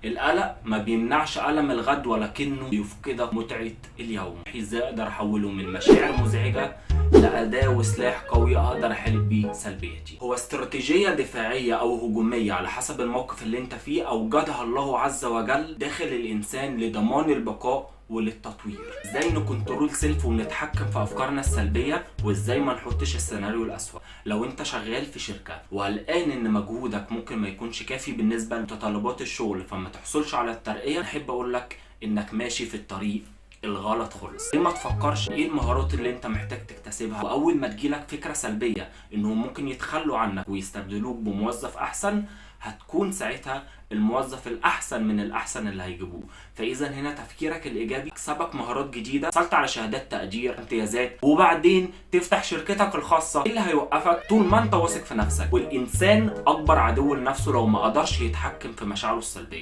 القلق ما بيمنعش ألم الغد، ولكنه يفقدك متعة اليوم. ازاي اقدر احوله من مشاعر مزعجة لأداة وسلاح قوي اقدر احارب بيه سلبيتي؟ هو استراتيجية دفاعية او هجومية على حسب الموقف اللي انت فيه اوجدها الله عز وجل داخل الانسان لضمان البقاء وللتطوير. ازاي نكنترول سيلف ونتحكم في افكارنا السلبيه، وازاي ما نحطش السيناريو الاسوأ. لو انت شغال في شركه وقلقان ان مجهودك ممكن ما يكونش كافي بالنسبه لمتطلبات الشغل فما تحصلش على الترقيه، احب اقول لك انك ماشي في الطريق الغلط خالص. ليه ما تفكرش ايه المهارات اللي انت محتاج تكتسبها، واول ما تجيلك فكره سلبيه انهم ممكن يتخلوا عنك ويستبدلوك بموظف احسن، هتكون ساعتها الموظف الاحسن من الاحسن اللي هيجيبوه. فاذا هنا تفكيرك الايجابي يكسبك مهارات جديده، حصلت على شهادات تقدير، امتيازات، وبعدين تفتح شركتك الخاصه. ايه اللي هيوقفك؟ طول ما انت واثق في نفسك. والانسان اكبر عدو لنفسه لو ما قدرش يتحكم في مشاعره السلبيه.